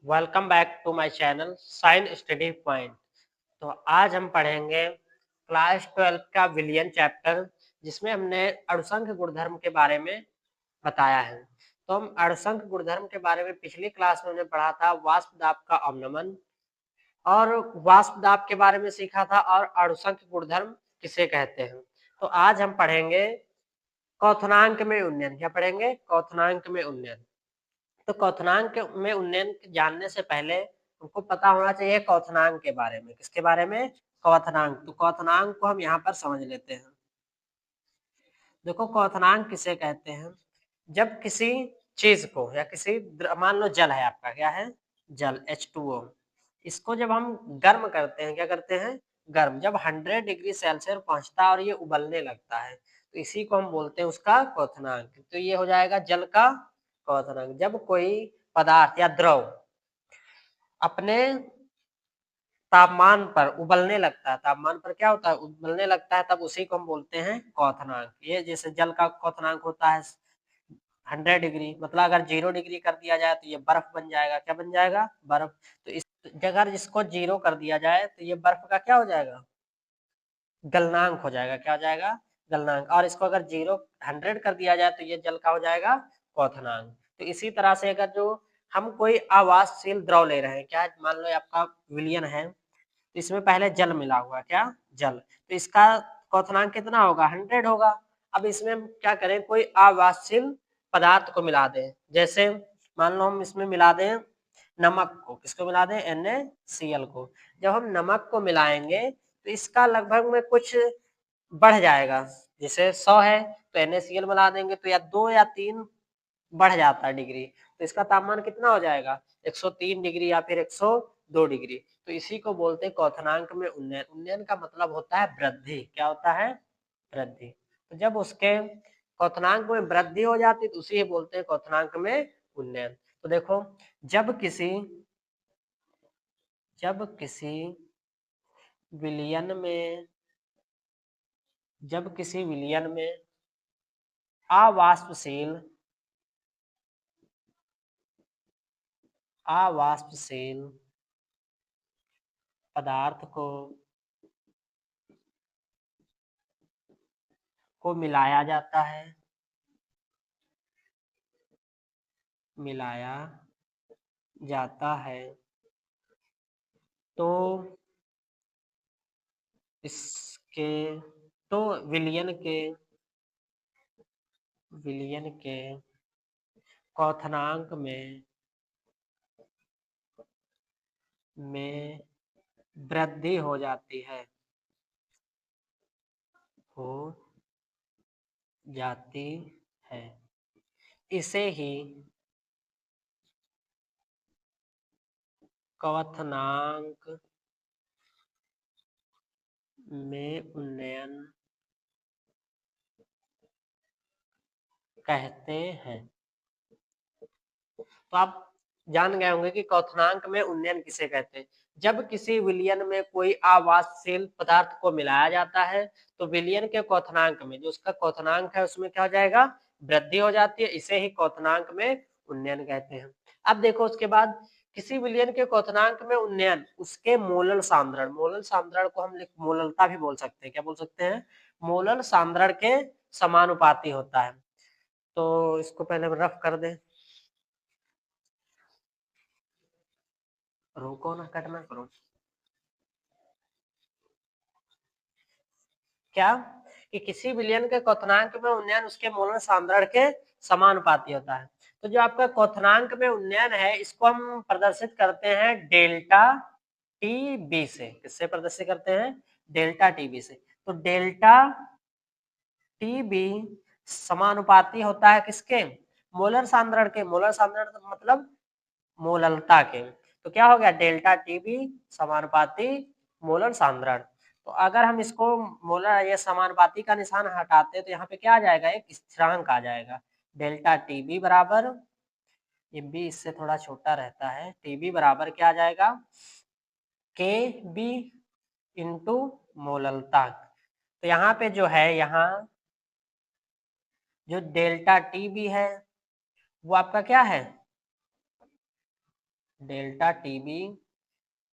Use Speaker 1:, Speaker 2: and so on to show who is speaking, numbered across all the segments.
Speaker 1: Welcome back to my channel Sign Study Point. तो आज हम पढ़ेंगे क्लास 12 का विलियन चैप्टर, जिसमें हमने अणुसंख्य गुणधर्म के बारे में बताया है। तो हम अणुसंख्य गुणधर्म के बारे में पिछली क्लास में हमने पढ़ा था वाष्प दाब का अवनमन और वाष्प दाब के बारे में सीखा था और अणुसंख्य गुणधर्म किसे कहते हैं। तो आज हम पढ़ेंगे क्वथनांक में उन्नयन। क्या पढ़ेंगे? क्वथनांक में उन्नयन। तो क्वथनांक में उन्नयन जानने से पहले हमको पता होना चाहिए क्वथनांक के बारे में। किसके बारे में? क्वथनांक। तो क्वथनांक को हम यहाँ पर समझ लेते हैं। देखो, क्वथनांक किसे कहते हैं? जब किसी चीज को या किसी मान लो जल है, आपका क्या है? जल H2O। इसको जब हम गर्म करते हैं, क्या करते हैं? गर्म। जब 100 डिग्री सेल्सियस पहुंचता है और ये उबलने लगता है, तो इसी को हम बोलते हैं उसका क्वथनांक। तो ये हो जाएगा जल का क्वथनांक। जब कोई पदार्थ या द्रव अपने तापमान पर उबलने लगता है, तापमान पर क्या होता है? उबलने लगता है, तब उसी को हम बोलते हैं क्वथनांक। ये जैसे जल का क्वथनांक होता है 100 डिग्री, मतलब अगर 0 डिग्री कर दिया जाए तो ये बर्फ बन जाएगा। क्या बन जाएगा? बर्फ। तो इस जगह जिसको 0 कर दिया जाए तो ये बर्फ का क्या हो जाएगा? गलनांक हो जाएगा। क्या हो जाएगा? गलनांक। और इसको अगर 100 कर दिया जाए तो ये जल का हो जाएगा क्वथनांक। तो इसी तरह से अगर जो हम कोई आवासशील द्रव ले रहे हैं, क्या मान लो आपका विलयन है, तो इसमें पहले जल मिला हुआ, क्या? जल। तो इसका क्वथनांक कितना होगा? 100 होगा। अब इसमें हम क्या करें? कोई आवासशील पदार्थ को मिला दें। जैसे मान लो हम इसमें मिला दें नमक को। किसको मिला दें? NaCl को। जब हम नमक को मिलाएंगे तो इसका लगभग में कुछ बढ़ जाएगा। जैसे 100 है तो NaCl मिला देंगे तो या 2 या 3 बढ़ जाता है डिग्री। तो इसका तापमान कितना हो जाएगा? 103 डिग्री या फिर 102 डिग्री। तो इसी को बोलते हैं क्वथनांक में उन्नयन। उन्नयन का मतलब होता है वृद्धि। क्या होता है? वृद्धि। तो जब उसके क्वथनांक में वृद्धि हो जाती है तो उसी बोलते हैं क्वथनांक में उन्नयन। तो देखो, जब किसी विलयन में अवाष्पशील पदार्थ को मिलाया जाता है तो इसके तो विलयन के क्वथनांक में वृद्धि हो जाती है। इसे ही क्वथनांक में उन्नयन कहते हैं। तो आप जान गए होंगे कि क्वथनांक में उन्नयन किसे कहते हैं। जब किसी विलयन में कोई आवासशील पदार्थ को मिलाया जाता है तो विलयन के क्वथनांक में जो उसका क्वथनांक है उसमें क्या हो जाएगा? वृद्धि हो जाती है। इसे ही क्वथनांक में उन्नयन कहते हैं। अब देखो, उसके बाद किसी विलयन के क्वथनांक में उन्नयन उसके मोलल सांद्रण को हम मोललता भी बोल सकते हैं। क्या बोल सकते हैं? मोलल सांद्रण के समानुपाती होता है। तो इसको पहले रफ कर दें। रुको ना, कटना करो। क्या? कि किसी विलयन के क्वथनांक में उन्नयन उसके मोलर सांद्रण के समानुपाती होता है। तो जो आपका क्वथनांक में उन्नयन है इसको हम प्रदर्शित करते हैं डेल्टा टीबी से। किससे प्रदर्शित करते हैं? डेल्टा टीबी से। तो डेल्टा टीबी समानुपाती होता है किसके? मोलर सांद्रण के। मोलर सांद्रण मतलब मोललता के। तो क्या हो गया? डेल्टा टीबी समानुपाती मोलर सांद्रण। तो अगर हम इसको मोलर ये समानुपाती का निशान हटाते तो यहाँ पे क्या आ जाएगा? एक स्थिरांक आ जाएगा। डेल्टा टीबी बराबर, ये बी इससे थोड़ा छोटा रहता है, टीबी बराबर क्या आ जाएगा? के बी इंटू मोललता। तो यहाँ पे जो है, यहाँ जो डेल्टा टीबी है वो आपका क्या है? डेल्टा टीबी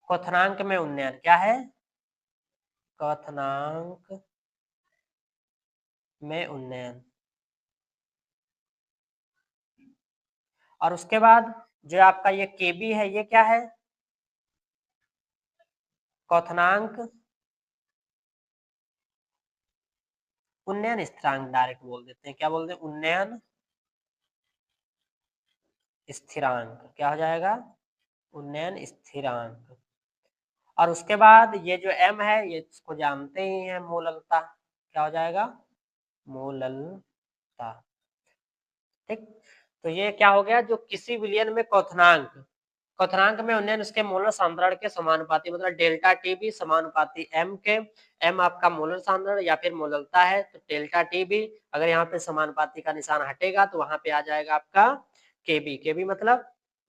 Speaker 1: क्वथनांक में उन्नयन क्या है, क्वथनांक में उन्नयन। और उसके बाद जो आपका ये केबी है ये क्या है, क्वथनांक उन्नयन स्थिरांक डायरेक्ट बोल देते हैं, क्या बोलते हैं, उन्नयन स्थिरांक। क्या हो जाएगा, उन्नयन स्थिरांक। और उसके बाद ये जो m है ये इसको जानते ही हैं, मोललता। क्या हो जाएगा, मोललता। ठीक, तो ये क्या हो गया, जो किसी विलयन में क्वथनांक में उन्नयन उसके मोलर सांद्रण के समानुपाती, मतलब डेल्टा टी भी समानुपाती m के। m आपका मोलर सांद्रण या फिर मोललता है, तो डेल्टा टी भी अगर यहाँ पे समानुपाती का निशान हटेगा तो वहां पे आ जाएगा आपका केबी मतलब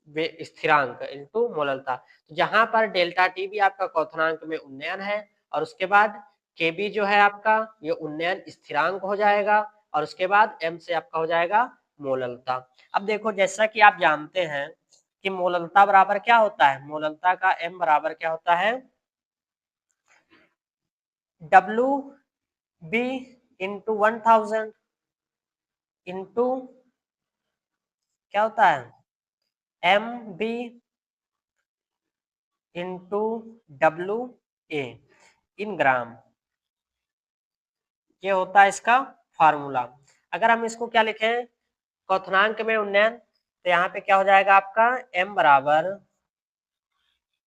Speaker 1: वे स्थिरांक इनटू मोललता। तो जहां पर डेल्टा टी भी आपका क्वथनांक में उन्नयन है और उसके बाद केबी जो है आपका ये उन्नयन स्थिरांक हो जाएगा और उसके बाद m से आपका हो जाएगा मोललता। अब देखो जैसा कि आप जानते हैं कि मोललता बराबर क्या होता है, मोललता का m बराबर क्या होता है, डब्ल्यू बी इंटू 1000 इंटू क्या होता है, M B into W A in gram. ये होता है इसका फार्मूला। अगर हम इसको क्या लिखें, क्वथनांक में उन्नयन, तो यहाँ पे क्या हो जाएगा आपका m बराबर,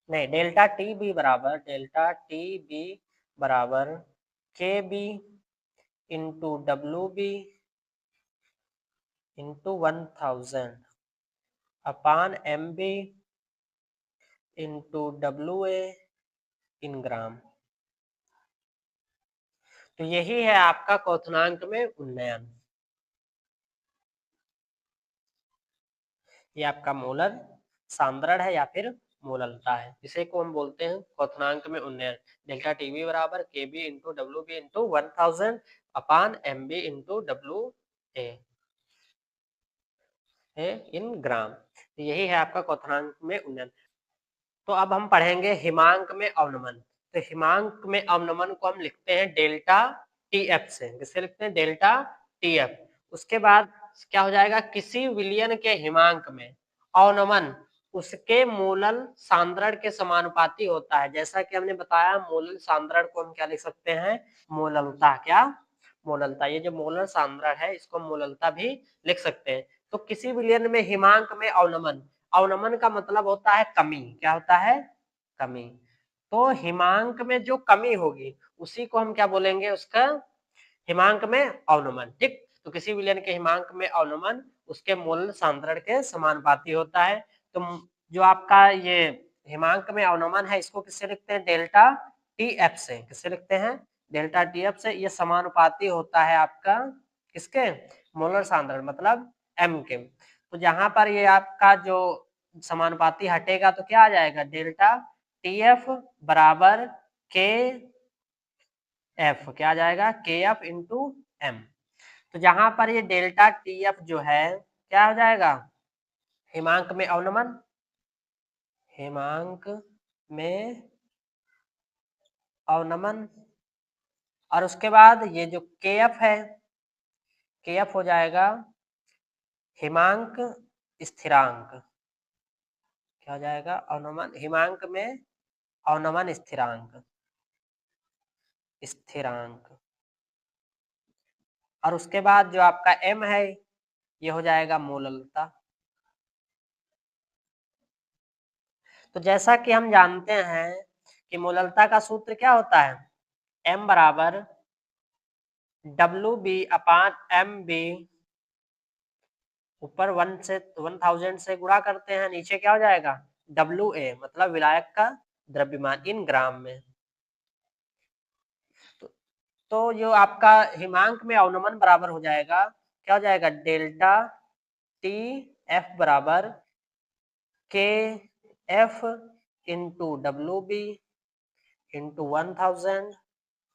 Speaker 1: नहीं, डेल्टा टी बी बराबर K B into W B into 1000 upon M B into W A in gram. तो यही है आपका क्वथनांक में उन्नयन। ये आपका मोलर सांद्रण है या फिर मोललता है, इसे को हम बोलते हैं क्वथनांक में उन्नयन। डेल्टा टीबी बराबर K B into W B into 1000 upon M B into W A in gram. तो यही है आपका क्वथनांक में उन्नयन। तो अब हम पढ़ेंगे हिमांक में अवनमन। तो हिमांक में अवनमन को हम लिखते हैं डेल्टा टी एफ से, किससे लिखते हैं, डेल्टा टी एफ। उसके बाद क्या हो जाएगा, किसी विलयन के हिमांक में अवनमन उसके मोलल सांद्रण के समानुपाती होता है। जैसा कि हमने बताया मोलल सांद्रण को हम क्या लिख सकते हैं, मोललता। क्या, मोललता। ये जो मोलर सांद्रण है इसको मोललता भी लिख सकते हैं। तो किसी विलयन में हिमांक में अवनमन, अवनमन का मतलब होता है कमी। क्या होता है, कमी। तो हिमांक में जो कमी होगी उसी को हम क्या बोलेंगे, उसका हिमांक में अवनमन। ठीक, तो किसी विलयन के हिमांक में अवनमन उसके मोल सांद्रण के समानुपाती होता है। तो जो आपका ये हिमांक में अवनमन है इसको किससे लिखते हैं, डेल्टा टी एफ से। किससे लिखते हैं, डेल्टा टी एफ से। ये समानुपाती होता है आपका किसके, मोलर सांद्रण मतलब एम के। तो जहां पर ये आपका जो समानुपाती हटेगा तो क्या आ जाएगा, डेल्टा टी एफ बराबर के एफ। क्या आ जाएगा, के एफ इंटू एम। तो जहां पर ये डेल्टा टी एफ जो है क्या हो जाएगा, हिमांक में अवनमन, हिमांक में अवनमन। और उसके बाद ये जो के एफ है, के एफ हो जाएगा हिमांक स्थिरांक। क्या हो जाएगा, अवनमन हिमांक में अवनमन स्थिरांक, स्थिरांक। और उसके बाद जो आपका m है ये हो जाएगा मोललता। तो जैसा कि हम जानते हैं कि मोललता का सूत्र क्या होता है, m बराबर डब्ल्यू बी अपान एम बी, ऊपर 1000 से गुणा करते हैं, नीचे क्या हो जाएगा डब्ल्यू ए मतलब विलायक का द्रव्यमान इन ग्राम में। तो जो आपका हिमांक में अवनमन बराबर हो जाएगा, क्या हो जाएगा, डेल्टा टी एफ बराबर K F into W B into 1000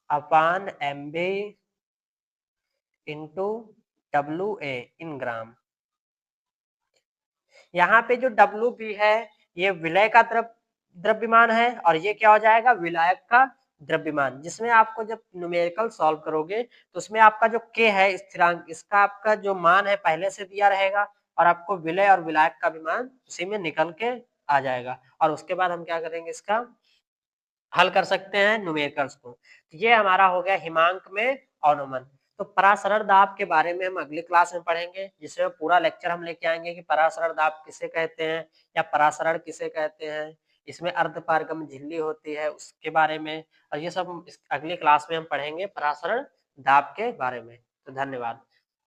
Speaker 1: upon M B into W A in gram. यहाँ पे जो डब्ल्यू बी है ये विलय का द्रव्यमान है और ये क्या हो जाएगा, विलायक का द्रव्यमान, जिसमें आपको जब न्यूमेरिकल सॉल्व करोगे तो उसमें आपका जो k है स्थिरांक, इसका आपका जो मान है पहले से दिया रहेगा और आपको विलय और विलायक का भी मान उसी में निकल के आ जाएगा और उसके बाद हम क्या करेंगे, इसका हल कर सकते हैं न्यूमेरिकल्स को। तो ये हमारा हो गया हिमांक में अवनमन। तो परासरण दाब के बारे में हम अगली क्लास में पढ़ेंगे, जिसमें पूरा लेक्चर हम लेके आएंगे कि परासरण दाब किसे कहते हैं या परासरण किसे कहते हैं, इसमें अर्धपारगम झिल्ली होती है उसके बारे में, और ये सब अगली क्लास में हम पढ़ेंगे परासरण दाब के बारे में। तो धन्यवाद।